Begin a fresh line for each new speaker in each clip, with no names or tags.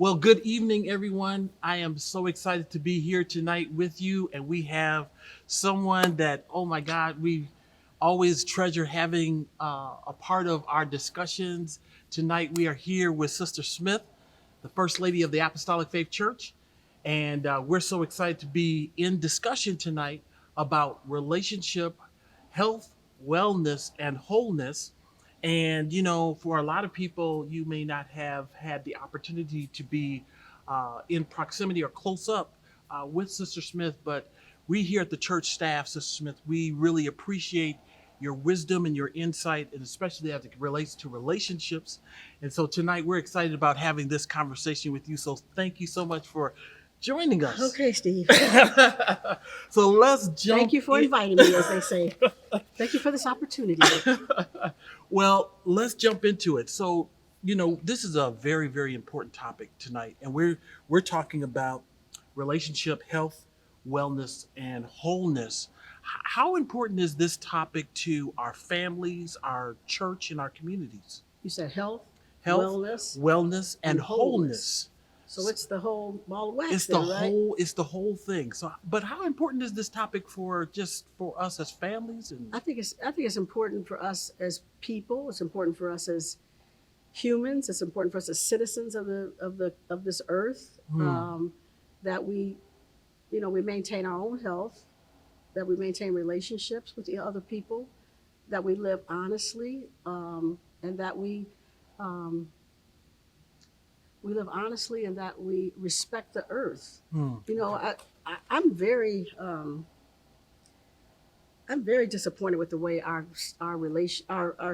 Well, good evening, everyone. I am so excited to be here tonight with you. And we have someone that, oh my God, we always treasure having a part of our discussions. Tonight, we are here with Sister Smith, the First Lady of the Apostolic Faith Church. And we're so excited to be in discussion tonight about relationship, health, wellness, and wholeness. And, for a lot of people, you may not have had the opportunity to be in proximity or close up with Sister Smith, but we here at the church staff, Sister Smith, we really appreciate your wisdom and your insight, and especially as it relates to relationships. And so tonight we're excited about having this conversation with you. So thank you so much for joining us.
Okay, Steve.
So let's jump.
Thank you for inviting me, as they say. Thank you for this opportunity.
Well, let's jump into it. So, this is a very, very important topic tonight, and we're talking about relationship health, wellness, and wholeness. How important is this topic to our families, our church, and our communities?
You said health,
Health,
wellness,
wellness, and
and
wholeness.
so it's the whole ball of wax,
It's the
then, right?
whole thing. So, but how important is this topic for us as families and
I think it's important for us as people. It's important for us as humans. It's important for us as citizens of this earth. That we maintain our own health, that we maintain relationships with the other people, that we live honestly, and that um, we live honestly and that we respect the earth. You know, I'm very disappointed with the way our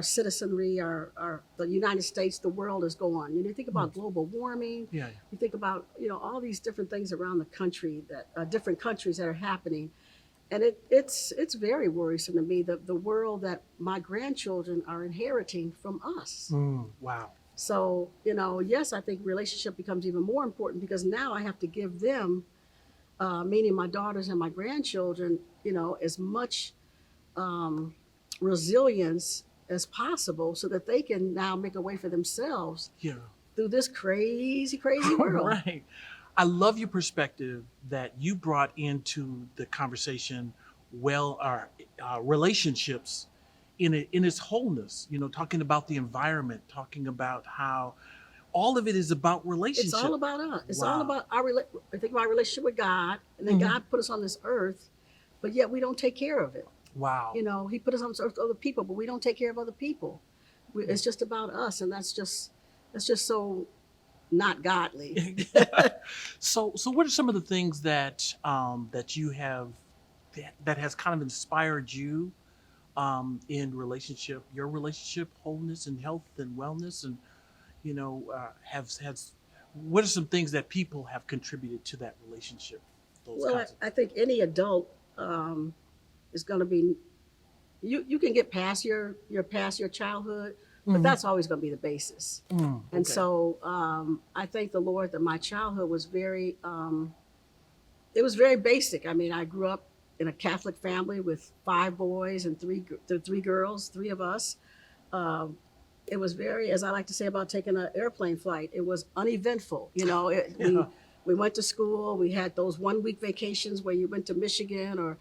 citizenry, the United States, the world is going. You think about global warming.
yeah,
You think about all these different things around the country that different countries that are happening, and it's very worrisome to me, the world that my grandchildren are inheriting from us.
wow.
So, yes, I think relationship becomes even more important because now I have to give them, meaning my daughters and my grandchildren, as much resilience as possible so that they can now make a way for themselves
Yeah.
through this crazy, crazy world.
Right. I love your perspective that you brought into the conversation. Our relationships in its wholeness. Talking about the environment, talking about how all of it is about
It's all
relationship.
about us. It's all
Wow.
about I think about our relationship with God, and then God put us on this earth, but yet we don't take care of it.
Wow.
He put us on this earth with other people, but we don't take care of other people. It's just about us, and that's just so not godly.
So what are some of the things that you have that has kind of inspired you in your relationship, wholeness and health and wellness, and has what are some things that people have contributed to that relationship? Those
Well,
kinds
I think any adult is going to be. You can get past your childhood, but that's always going to be the basis. And
okay.
so I thank the Lord that my childhood was it was very basic. I mean, I grew up in a Catholic family with 5 boys and three girls, three of us. Um, it was very, as I like to say about taking an airplane flight, it was uneventful.
Yeah.
We went to school. We had those 1 week vacations where you went to Michigan, or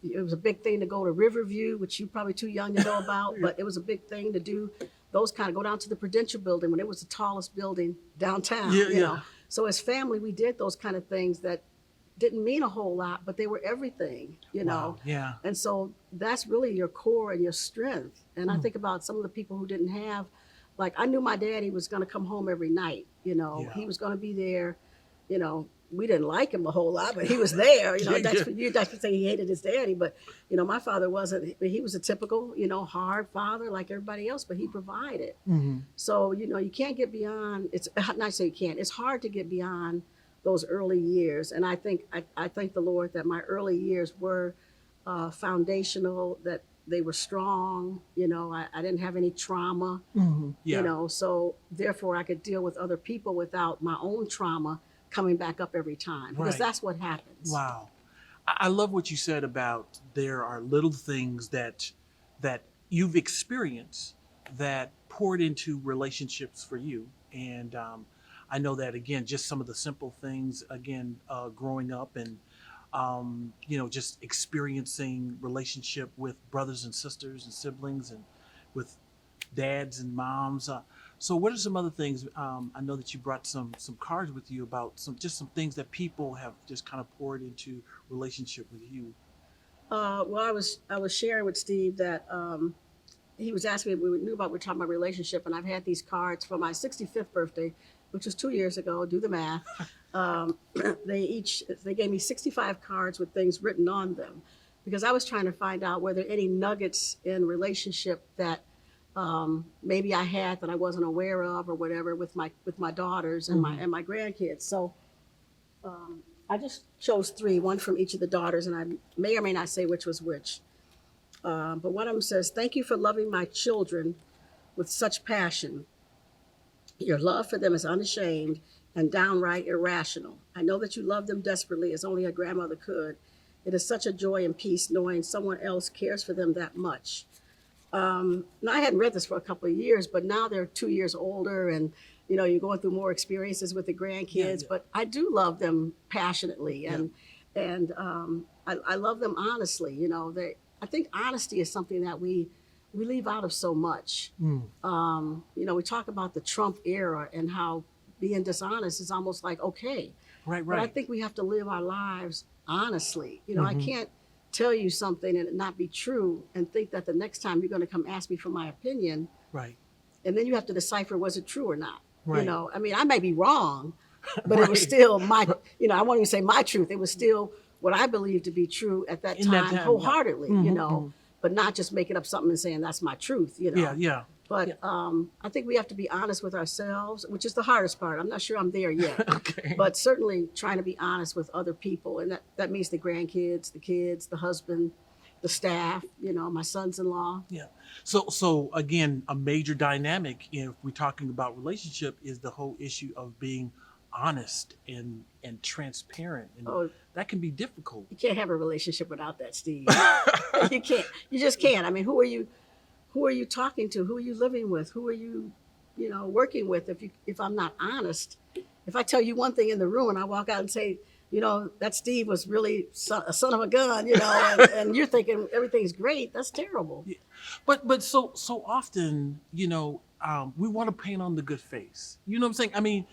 it was a big thing to go to Riverview, which you're probably too young to know about, but it was a big thing to do those kind of go down to the Prudential building when it was the tallest building downtown.
Yeah, yeah.
So as family, we did those kind of things that didn't mean a whole lot, but they were everything.
Wow. Yeah.
And so that's really your core and your strength. And I think about some of the people who didn't have, like, I knew my daddy was going to come home every night.
Yeah.
He was going to be there. We didn't like him a whole lot, but he was there. That's to say he hated his daddy, but my father wasn't. He was a typical, hard father like everybody else, but he provided. So you can't get beyond. It's not say you can't. It's hard to get beyond those early years, and I thank the Lord that my early years were foundational. That they were strong. I didn't have any trauma.
Yeah.
So therefore I could deal with other people without my own trauma coming back up every time, because
Right.
that's what happens.
Wow. I love what you said about there are little things that you've experienced that poured into relationships for you. And I know that again, just some of the simple things again, growing up and just experiencing relationship with brothers and sisters and siblings and with dads and moms. So, what are some other things? I know that you brought some cards with you about some things that people have just kind of poured into relationship with you.
Well, I was sharing with Steve that he was asking me. We knew about we were talking about relationship, and I've had these cards for my 65th birthday, which was 2 years ago. Do the math. Um, they gave me 65 cards with things written on them, because I was trying to find out whether any nuggets in relationship that maybe I had that I wasn't aware of or whatever with my daughters and my grandkids. So I just chose three, one from each of the daughters, and I may or may not say which was which. But one of them says, "Thank you for loving my children with such passion. Your love for them is unashamed and downright irrational. I know that you love them desperately as only a grandmother could. It is such a joy and peace knowing someone else cares for them that much." Now, I hadn't read this for a couple of years, but now they're 2 years older, and you're going through more experiences with the grandkids.
Yeah.
But I do love them passionately,
Yeah.
and I love them honestly. I think honesty is something that we leave out of so much. We talk about the Trump era and how being dishonest is almost like okay.
Right,
But I
right.
think we have to live our lives honestly. I can't tell you something and it not be true and think that the next time you're going to come ask me for my opinion,
Right.
and then you have to decipher was it true or not.
Right.
I mean, I may be wrong, but it was still my, I won't even say my truth. It was still what I believed to be true at that
In that
time,
time, yeah.
wholeheartedly, but not just making up something and saying that's my truth.
Yeah, yeah.
But I think we have to be honest with ourselves, which is the hardest part. I'm not sure I'm there yet.
Okay.
But certainly trying to be honest with other people. And that means the grandkids, the kids, the husband, the staff, my sons-in-law.
Yeah. So again, a major dynamic if we're talking about relationship is the whole issue of being honest and transparent, and
Oh,
that can be difficult.
you can't have a relationship without that, Steve. You can't. You just can't. I mean, who are you talking to? Who are you living with? Who are you, working with? If I'm not honest, if I tell you one thing in the room and I walk out and say, that Steve was really a son of a gun, and you're thinking everything's great, that's terrible.
Yeah. But so often, we want to paint on the good face. You know what I'm saying? I mean,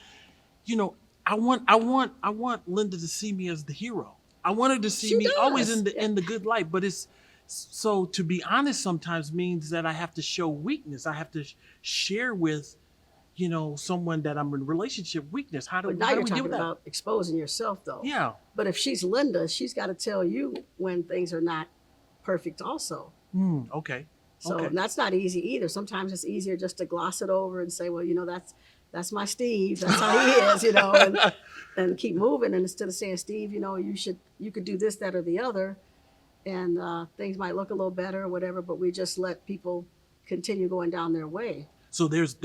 I want Linda to see me as the hero. I want her to see
She
me always
does.
in the good light. But it's so to be honest sometimes means that I have to show weakness. I have to share with someone that I'm in a relationship weakness. How do
But now
how do
you're
we deal
talking
with that?
about exposing yourself, though.
Yeah.
But if she's Linda, she's got to tell you when things are not perfect, also.
Okay.
So
Okay.
that's not easy either. Sometimes it's easier just to gloss it over and say, well, that's my Steve. That's how he is, and keep moving. And instead of saying, Steve, you could do this, that, or the other, and things might look a little better or whatever. But we just let people continue going down their way.
So there's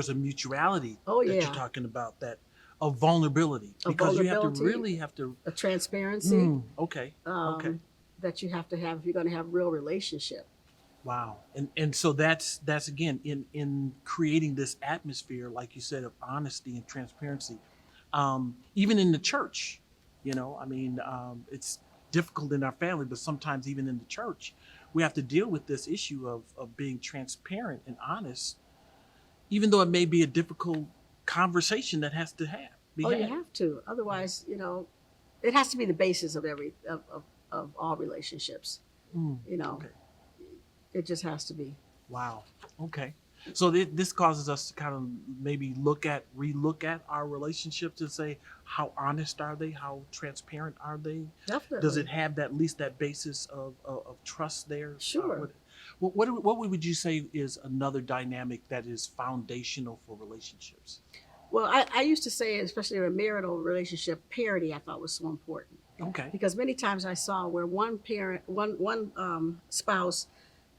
a mutuality
Oh,
that
yeah.
you're talking about, that of vulnerability,
Of
because you have to
vulnerability.
really have to.
A transparency
Okay. Okay.
that you have to have if you're going to have real relationship.
Wow. And so that's again in creating this atmosphere, like you said, of honesty and transparency. Even in the church, I mean, it's difficult in our family, but sometimes even in the church, we have to deal with this issue of being transparent and honest, even though it may be a difficult conversation that has to be
Oh,
had.
you have to. Otherwise, it has to be the basis of of all relationships.
Okay.
It just has to be.
Wow. Okay. So this causes us to kind of maybe relook at our relationships and say, how honest are they? How transparent are they?
Definitely.
Does it have at least that basis of trust there?
Sure.
What would you say is another dynamic that is foundational for relationships?
Well, I used to say, especially in a marital relationship, parity I thought was so important,
Okay.
because many times I saw where one spouse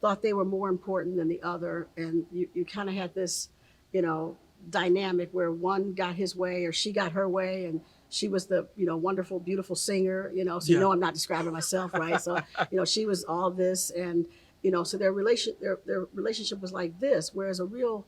thought they were more important than the other, and you kind of had this, dynamic where one got his way or she got her way, and she was the wonderful, beautiful singer, so
Yeah.
I'm not describing myself, right? So she was all this, and so their relationship was like this, whereas a real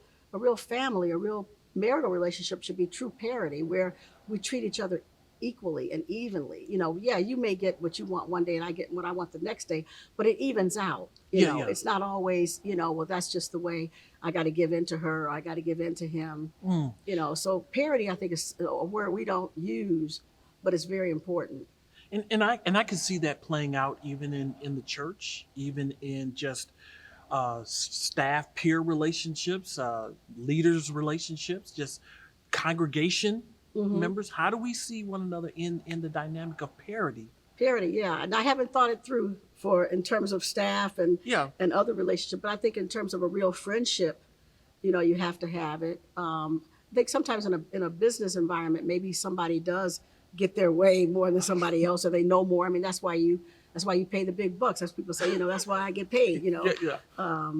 family, a real marital relationship should be true parity, where we treat each other equally and evenly. Yeah, you may get what you want one day and I get what I want the next day, but it evens out.
Yeah, yeah.
It's not always, well, that's just the way I got to give in to her, or I got to give in to him.
Mm.
So parity, I think, is a word we don't use, but it's very important.
And I can see that playing out even in the church, even in just staff peer relationships, leaders relationships, just congregation
Hmm.
members. How do we see one another in the dynamic of parity?
Parity, yeah. And I haven't thought it through for in terms of staff and
Yeah.
other relationships, but I think in terms of a real friendship, you have to have it. I think sometimes in a business environment, maybe somebody does get their way more than somebody else, or they know more. I mean, that's why you pay the big bucks. As people say, that's why I get paid.
Yeah, yeah.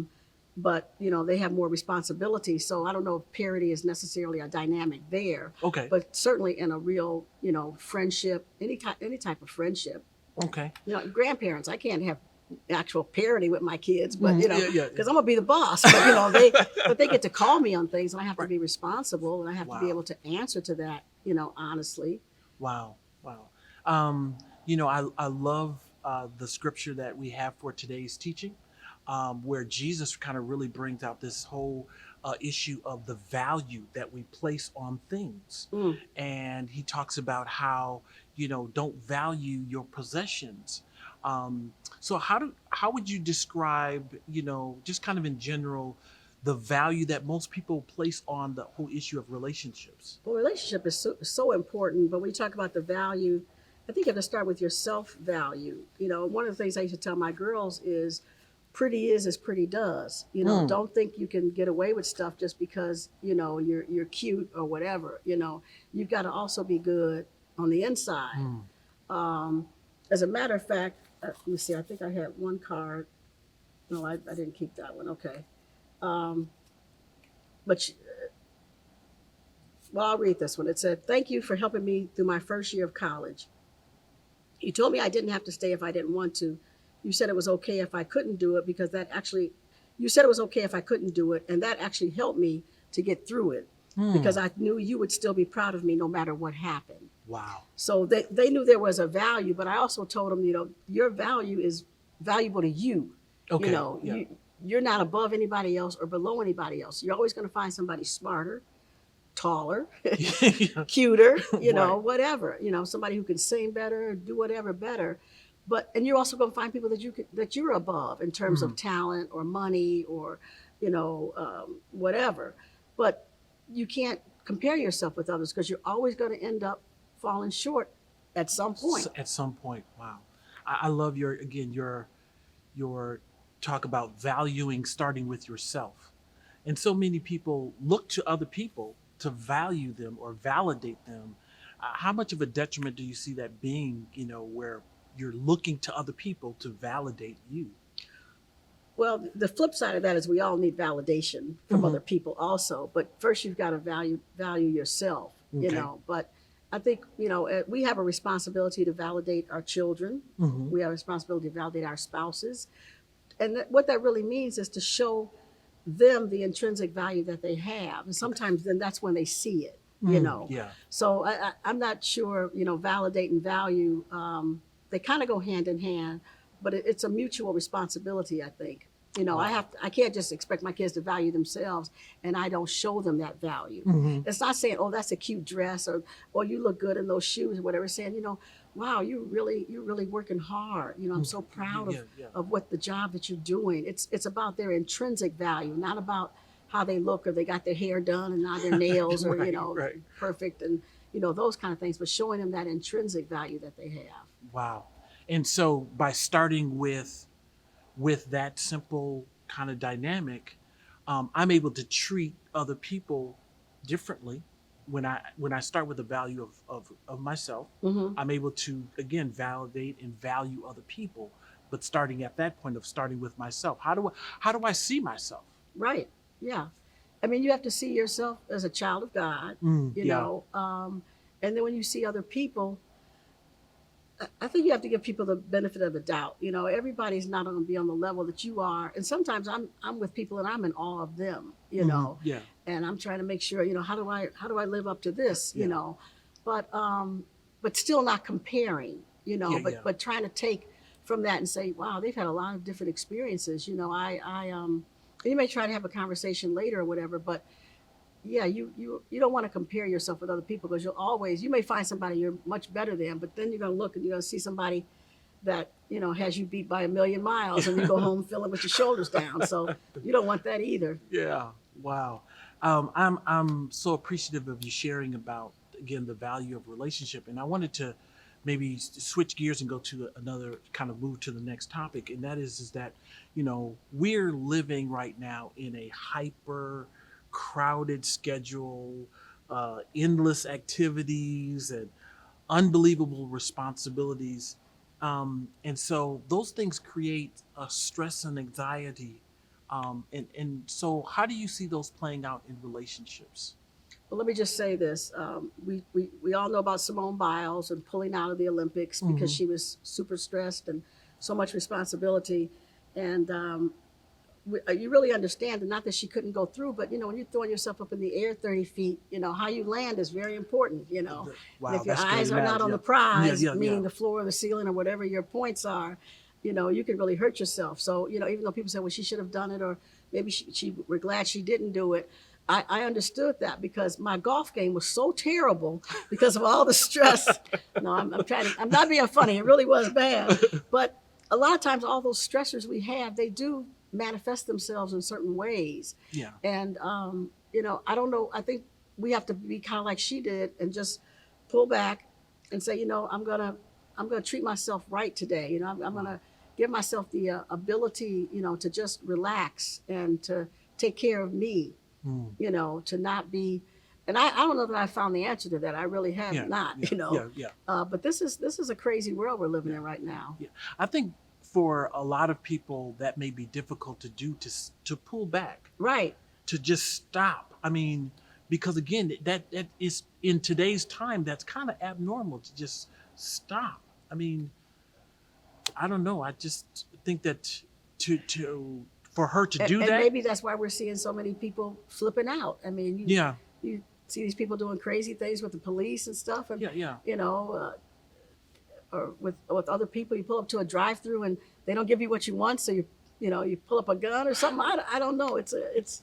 But they have more responsibility. So I don't know if parity is necessarily a dynamic there,
Okay.
but certainly in a real friendship, any type of friendship.
Okay.
Grandparents, I can't have actual parity with my kids, but
Yeah, yeah.
because I'm gonna be the boss. But they get to call me on things, and I have to be responsible, and I have to be
Wow.
able to answer to that, honestly.
Wow. Wow. I love the scripture that we have for today's teaching, where Jesus kind of really brings out this whole issue of the value that we place on things.
Mm.
And he talks about how, don't value your possessions. So how would you describe, just kind of in general, the value that most people place on the whole issue of relationships?
Well, relationship is so important, but when you talk about the value, I think you have to start with your self value. One of the things I used to tell my girls is, pretty is as pretty does.
Mm.
Don't think you can get away with stuff just because you're cute or whatever. You've got to also be good on the inside.
Mm.
As a matter of fact, let me see. I think I had one card. No, I didn't keep that one. Okay. But well, I'll read this one. It said, "Thank you for helping me through my first year of college. You told me I didn't have to stay if I didn't want to. You said it was okay if I couldn't do it you said it was okay if I couldn't do it, and that actually helped me to get through it
Mm.
because I knew you would still be proud of me no matter what happened."
Wow.
So they knew there was a value, but I also told them, your value is valuable to you.
Okay.
Yeah. You're not above anybody else or below anybody else. You're always going to find somebody smarter, taller,
Yeah.
cuter,
Right.
whatever, somebody who can sing better, do whatever better. And you're also going to find people that you're above in terms of
Mhm.
talent or money or, whatever. But you can't compare yourself with others because you're always going to end up falling short at some point.
At some point. Wow. I love your talk about valuing starting with yourself. And so many people look to other people to value them or validate them. How much of a detriment do you see that being, where you're looking to other people to validate you?
Well, the flip side of that is we all need validation from
Mhm.
other people also. But first, you've got to value yourself.
Okay.
But I think we have a responsibility to validate our children.
Hmm.
We have a responsibility to validate our spouses, and what that really means is to show them the intrinsic value that they have. And sometimes then that's when they see it.
Yeah.
So I'm not sure. Validate and value, they kind of go hand in hand, but it's a mutual responsibility, I think.
Wow.
I can't just expect my kids to value themselves and I don't show them that value.
Hmm.
It's not saying, "Oh, that's a cute dress," or "You look good in those shoes," or whatever. It's saying, "Wow, you're really working hard. I'm so proud of
Yeah. Yeah.
what the job that you're doing." It's about their intrinsic value, not about how they look or they got their hair done and now their nails are
Right. Right.
perfect and those kind of things, but showing them that intrinsic value that they have.
Wow. And so by starting with that simple kind of dynamic, I'm able to treat other people differently. When I start with the value of myself,
Hmm.
I'm able to again validate and value other people. But starting at that point of starting with myself, how do I see myself?
Right. Yeah. I mean, you have to see yourself as a child of God,
Mm,
you
yeah.
know, and then when you see other people, I think you have to give people the benefit of the doubt. You know, everybody's not going to be on the level that you are, and sometimes I'm with people and I'm in awe of them. You know,
Yeah.
and I'm trying to make sure, you know, how do I live up to this? You
Yeah.
know, but still not comparing. You know,
Yeah.
but
Yeah.
but trying to take from that and say, wow, they've had a lot of different experiences. You know, you may try to have a conversation later or whatever, but yeah, you don't want to compare yourself with other people because you may find somebody you're much better than, but then you're gonna look and you're gonna see somebody that has you beat by a million miles, and you go home feeling with your shoulders down. So you don't want that either.
Yeah. Wow. I'm so appreciative of you sharing about again the value of relationship, and I wanted to maybe switch gears and go to another kind of move to the next topic, and that is that we're living right now in a hyper crowded schedule, endless activities, and unbelievable responsibilities. And so those things create stress and anxiety. And so, how do you see those playing out in relationships?
But let me just say this: we all know about Simone Biles and pulling out of the Olympics because
Hmm.
she was super stressed and so much responsibility, and you really understand, and not that she couldn't go through, but when you're throwing yourself up in the air 30 feet, how you land is very important. And
Wow,
if your
that's
eyes
really
are not
matters.
on
Yeah,
the prize,
yeah, yeah,
meaning the floor or the ceiling or whatever your points are, you can really hurt yourself. So even though people say, well, she should have done it, or maybe we're glad she didn't do it. I understood that because my golf game was so terrible because of all the stress. No, I'm not being funny. It really was bad. But a lot of times, all those stressors we have, they do manifest themselves in certain ways.
yeah.
And, I don't know. I think we have to be kind of like she did and just pull back and say, I'm gonna treat myself right today. I'm gonna give myself the ability, to just relax and to take care of me.
Mm.
To not be. And I don't know that I found the answer to that. I really have
Yeah,
not.
yeah, yeah, yeah,
But this is a crazy world we're living
yeah,
in right now.
yeah. I think for a lot of people that may be difficult to do to pull back,
Right.
to just stop. I mean, because again, that is in today's time that's kind of abnormal to just stop. I mean, I don't know. I just think that to for her to do
And
that,
maybe that's why we're seeing so many people flipping out. I mean,
yeah,
you see these people doing crazy things with the police and stuff, and
yeah, yeah.
you know, or with other people. You pull up to a drive-through and they don't give you what you want, so you pull up a gun or something. I don't know.
I
It's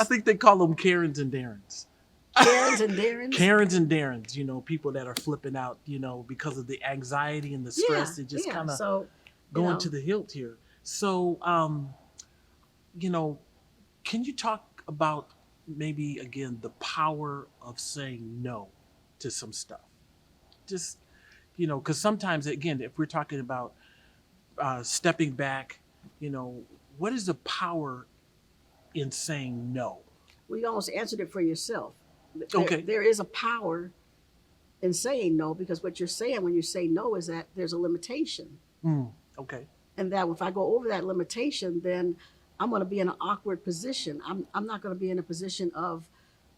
think they call them Karens and Darrens.
Karens and Darrens.
Karens and Darrens, people that are flipping out, because of the anxiety and the
Yeah,
stress, they just
yeah.
kind of
So,
going to the hilt here. So, you know, can you talk about maybe again the power of saying no to some stuff? Just, because sometimes again, if we're talking about stepping back, you know, what is the power in saying no?
well, you almost answered it for yourself.
Okay.
There is a power in saying no, because what you're saying when you say no is that there's a limitation.
Mm, okay.
And that if I go over that limitation, then I'm going to be in an awkward position. I'm not going to be in a position of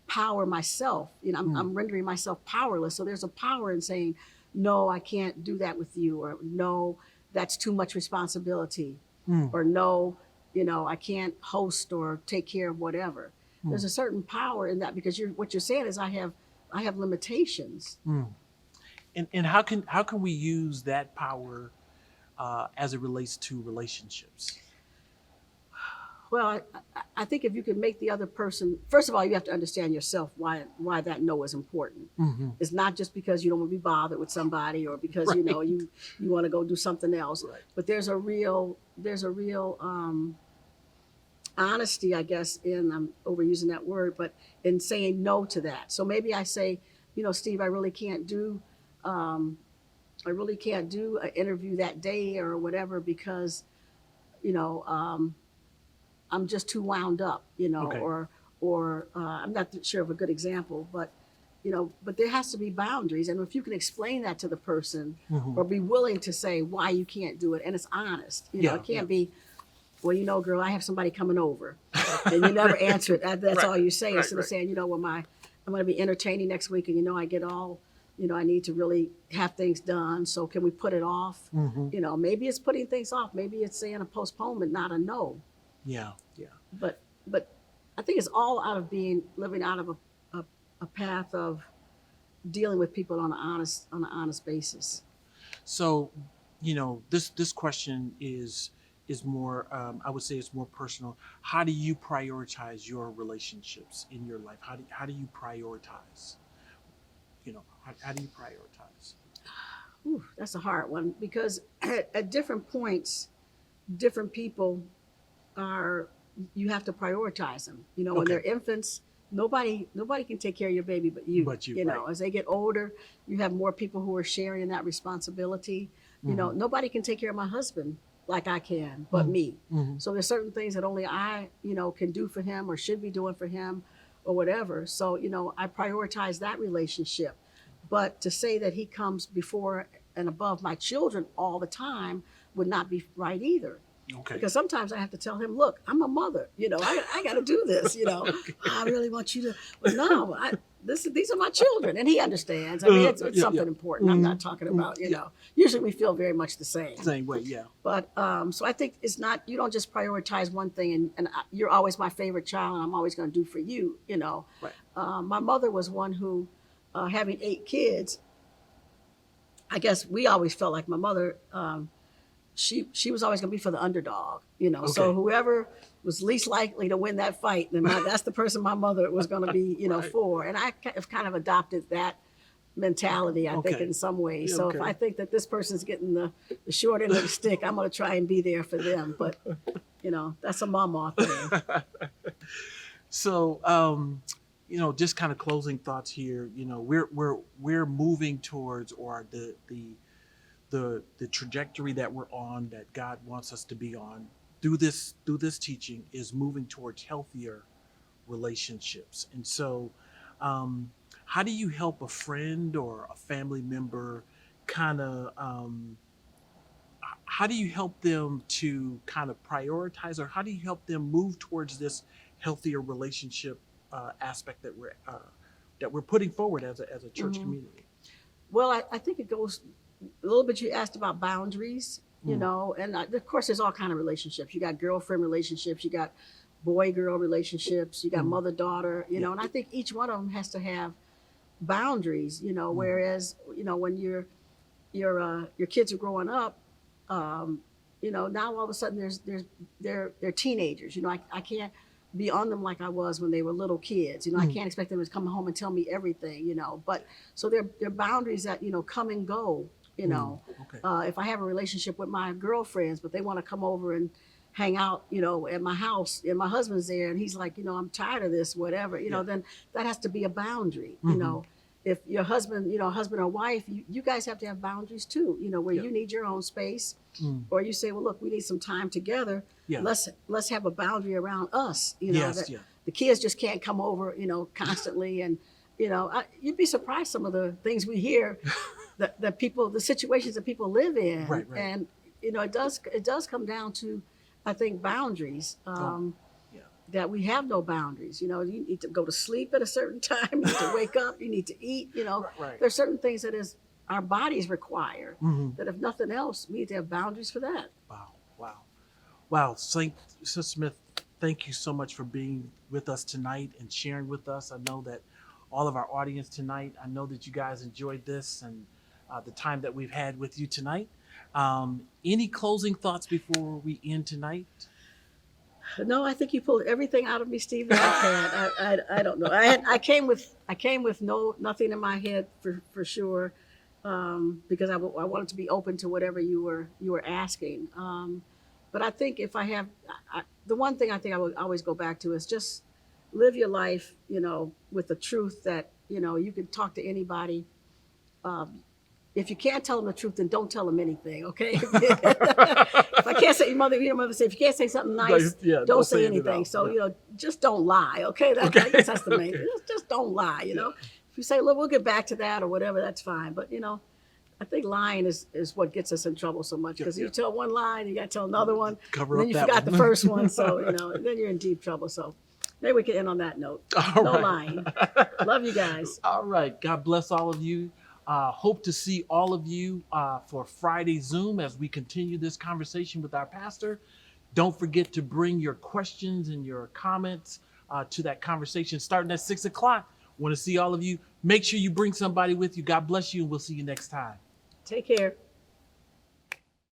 power myself.
Mm,
I'm rendering myself powerless. So there's a power in saying, no, I can't do that with you, or no, that's too much responsibility,
mm,
or no, I can't host or take care of whatever.
mm,
There's a certain power in that, because what you're saying is I have limitations.
mm. And how can we use that power as it relates to relationships?
Well, I think if you can make the other person, first of all, you have to understand yourself why that no is important.
Hmm.
It's not just because you don't want to be bothered with somebody, or because
Right.
you want to go do something else.
Right.
But there's a real honesty, I guess, in, I'm overusing that word, but in saying no to that. So maybe I say, Steve, I really can't do an interview that day or whatever, because you know. I'm just too wound up,
Okay.
or I'm not sure of a good example, but but there has to be boundaries, and if you can explain that to the person,
Hmm.
or be willing to say why you can't do it, and it's honest,
Yeah.
it can't be, well, girl, I have somebody coming over, and you never answer it. That's
Right.
all you say,
Right.
instead of
Right.
saying, I'm going to be entertaining next week, and I get all I need to really have things done. So can we put it off? Maybe it's putting things off. Maybe it's saying a postponement, not a no.
Yeah. Yeah.
But I think it's all out of living out of a path of dealing with people on an honest basis.
So, this question is more. I would say it's more personal. How do you prioritize your relationships in your life? How do you prioritize? How do you prioritize?
Ooh, that's a hard one because at different points, different people are you have to prioritize them. When they're infants, nobody can take care of your baby but you.
Right.
As they get older, you have more people who are sharing in that responsibility. Nobody can take care of my husband like I can but me. So there's certain things that only I, can do for him or should be doing for him or whatever. So, I prioritize that relationship. But to say that he comes before and above my children all the time would not be right either.
Okay.
Because sometimes I have to tell him, look, I'm a mother. I got to do this.
Okay.
I really want you to. Well, no, these are my children, and he understands. I mean, it's something important. I'm not talking about. Usually we feel very much the same.
Same way, yeah.
But so I think it's not. You don't just prioritize one thing, and you're always my favorite child, and I'm always going to do for you.
Right.
My mother was one who, having 8 kids. I guess we always felt like my mother. She was always going to be for the underdog,
Okay.
So whoever was least likely to win that fight, then that's the person my mother was going to be,
Right.
for. And I have kind of adopted that mentality, I think, in some ways.
Yeah,
so
okay.
if I think that this person's getting the short end of the stick, I'm going to try and be there for them. But, that's a mama thing.
So, just kind of closing thoughts here. We're moving towards, or the trajectory that we're on, that God wants us to be on through this teaching, is moving towards healthier relationships. And so, how do you help a friend or a family member kind of, how do you help them to kind of prioritize, or how do you help them move towards this healthier relationship aspect that we're putting forward as a church community?
Well, I think it goes a little bit. You asked about boundaries, and of course there's all kind of relationships. You got girlfriend relationships, you got boy-girl relationships, you got mother-daughter, and I think each one of them has to have boundaries, whereas, when your kids are growing up, now all of a sudden they're teenagers. I can't be on them like I was when they were little kids. I can't expect them to come home and tell me everything, but so there are boundaries that, come and go,
Okay.
if I have a relationship with my girlfriends, but they want to come over and hang out, at my house, and my husband's there and he's like, I'm tired of this, whatever, then that has to be a boundary, If your husband, husband or wife, you guys have to have boundaries too, where you need your own space, or you say, well, look, we need some time together.
Yeah.
Let's have a boundary around us,
Yes,
that the kids just can't come over, constantly. And, you'd be surprised some of the things we hear that people, the situations that people live in.
Right.
And, it does come down to, I think, boundaries.
Yeah.
That we have no boundaries. You need to go to sleep at a certain time. You need to wake up. You need to eat.
Right.
There's certain things that our bodies require.
Mhm.
That if nothing else, we need to have boundaries for that.
Wow. Sister Smith, thank you so much for being with us tonight and sharing with us. I know that all of our audience tonight, I know that you guys enjoyed this and the time that we've had with you tonight. Any closing thoughts before we end tonight?
No, I think you pulled everything out of me, Steve. That I had. I don't know. I came with nothing in my head for sure, because I wanted to be open to whatever you were asking. But I think if I have, the one thing I think I would always go back to is just live your life, with the truth that, you can talk to anybody. If you can't tell them the truth, then don't tell them anything, okay? If I can't say, your mother said, if you can't say something nice, don't say anything. So, just don't lie, okay? I guess that's the main thing. Just don't lie, If you say, look, we'll get back to that or whatever, that's fine. But, I think lying is what gets us in trouble so much, because you tell one lie and you got to tell another one.
Cover
and
up
then you
that
forgot
one.
the first one. So, then you're in deep trouble. So maybe we can end on that note.
All
No
right.
lying. Love you guys.
All right. God bless all of you. Hope to see all of you for Friday Zoom as we continue this conversation with our pastor. Don't forget to bring your questions and your comments to that conversation starting at 6 o'clock. Want to see all of you. Make sure you bring somebody with you. God bless you, and we'll see you next time.
Take care.